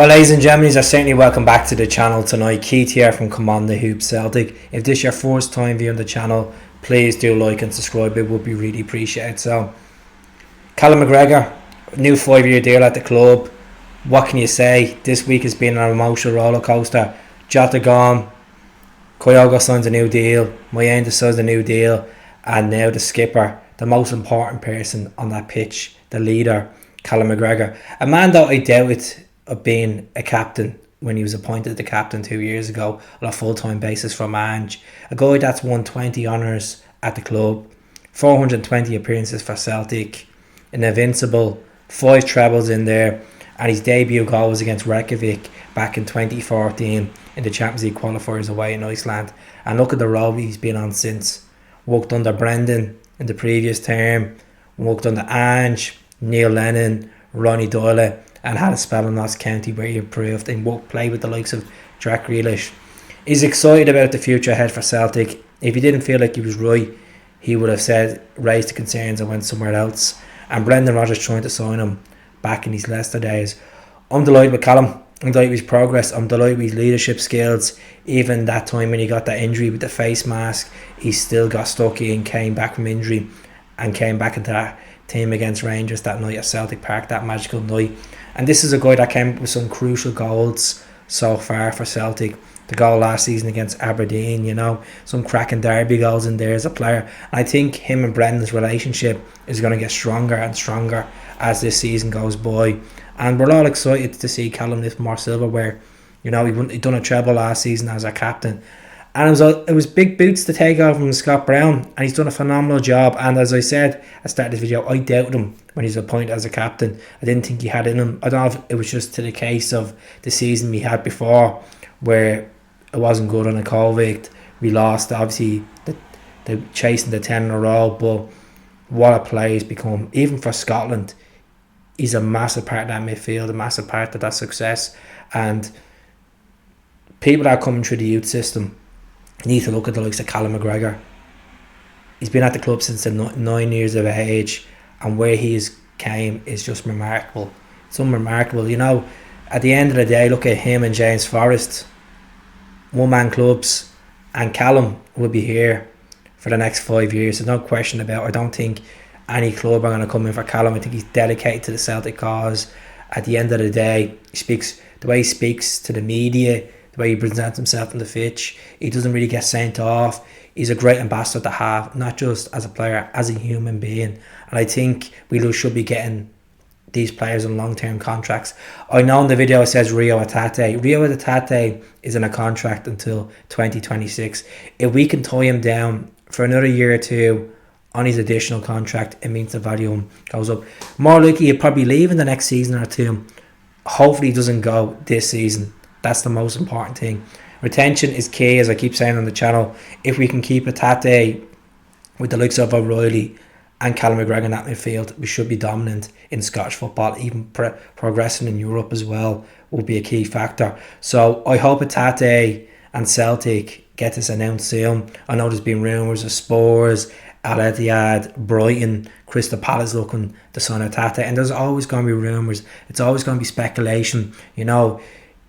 Well, ladies and gentlemen, you're certainly welcome back to the channel tonight. Keith here from Command the Hoop Celtic. If this is your first time viewing the channel, please do like and subscribe. It would be really appreciated. So, Callum Mcgregor, new 5-year deal at the club. What can you say? This week has been an emotional roller coaster. Jota gone, Kyogo signs a new deal, Maeda signs a new deal, and now the skipper, the most important person on that pitch, the leader, Callum Mcgregor. A man that I doubted of being a captain when he was appointed the captain 2 years ago on a full-time basis from Ange. A guy that's won 20 honours at the club, 420 appearances for Celtic, an invincible, 5 trebles in there, and his debut goal was against Reykjavik back in 2014 in the Champions League qualifiers away in Iceland. And look at the road he's been on since. Worked under Brendan in the previous term, worked under Ange, Neil Lennon, Ronnie Doyle, and had a spell in Notts County where he improved and played with the likes of Jack Grealish. He's excited about the future ahead for Celtic. If he didn't feel like he was right, he would have said, raised the concerns and went somewhere else. And Brendan Rodgers trying to sign him back in his Leicester days. I'm delighted with Callum. I'm delighted with his progress. I'm delighted with his leadership skills. Even that time when he got that injury with the face mask, he still got stuck in, came back from injury and came back into that team against Rangers that night at Celtic Park, that magical night. And this is a guy that came up with some crucial goals so far for Celtic. The goal last season against Aberdeen, some cracking derby goals in there as a player. And I think him and Brendan's relationship is going to get stronger and stronger as this season goes by. And we're all excited to see Callum lift more silverware. He done a treble last season as a captain. And it was big boots to take over from Scott Brown, and he's done a phenomenal job. And as I said at the start of this video, I doubted him when he's appointed as a captain. I didn't think he had it in him. I don't know if it was just to the case of the season we had before, where it wasn't good on a COVID. We lost, obviously, the chasing the 10 in a row. But what a player he's become, even for Scotland. He's a massive part of that midfield, a massive part of that success. And people that are coming through the youth system need to look at the likes of Callum Mcgregor. He's been at the club since 9 years of age, and where he's came is just remarkable. It's unremarkable. At the end of the day, look at him and James Forrest, one-man clubs, and Callum will be here for the next 5 years. There's no question about it. I don't think any club are going to come in for Callum. I think he's dedicated to the Celtic cause. At the end of the day, the way he speaks to the media, the way he presents himself on the pitch, he doesn't really get sent off. He's a great ambassador to have, not just as a player, as a human being. And I think we should be getting these players on long-term contracts. I know in the video it says Reo Hatate. Reo Hatate is in a contract until 2026. If we can tie him down for another year or two on his additional contract, it means the value of him goes up. More likely he'll probably leave in the next season or two. Hopefully he doesn't go this season. That's the most important thing. Retention is key, as I keep saying on the channel. If we can keep Hatate with the likes of O'Reilly and Callum Mcgregor in that midfield, we should be dominant in Scottish football. Even progressing in Europe as well will be a key factor. So I hope Hatate and Celtic get this announced soon. I know there's been rumours of Spurs, Al Ittihad, Brighton, Crystal Palace looking to sign Hatate, and there's always going to be rumours. It's always going to be speculation.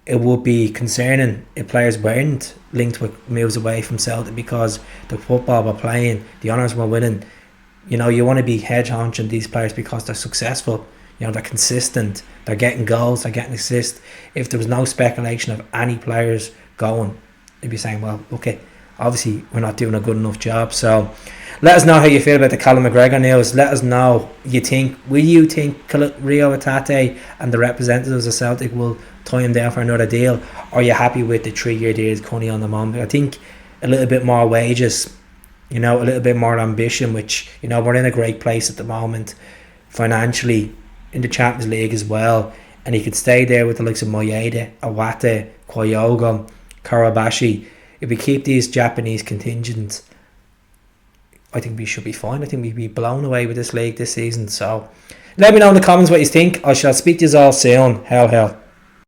It would be concerning if players weren't linked with moves away from Celtic because the football we're playing, the honours we're winning. You want to be hedge hunting these players because they're successful. They're consistent. They're getting goals. They're getting assists. If there was no speculation of any players going, you'd be saying, well, okay, obviously we're not doing a good enough job. So let us know how you feel about the Callum Mcgregor news. Let us know. Will you think Reo Hatate and the representatives of Celtic will tie him down for another deal? Or are you happy with the 3-year deal currently on the moment? I think a little bit more wages, a little bit more ambition, which, we're in a great place at the moment financially in the Champions League as well. And he could stay there with the likes of Maeda, Iwata, Kyogo, Karabashi. If we keep these Japanese contingents, I think we should be fine. I think we'd be blown away with this league this season. So let me know in the comments what you think. I shall speak to you all soon. Hell.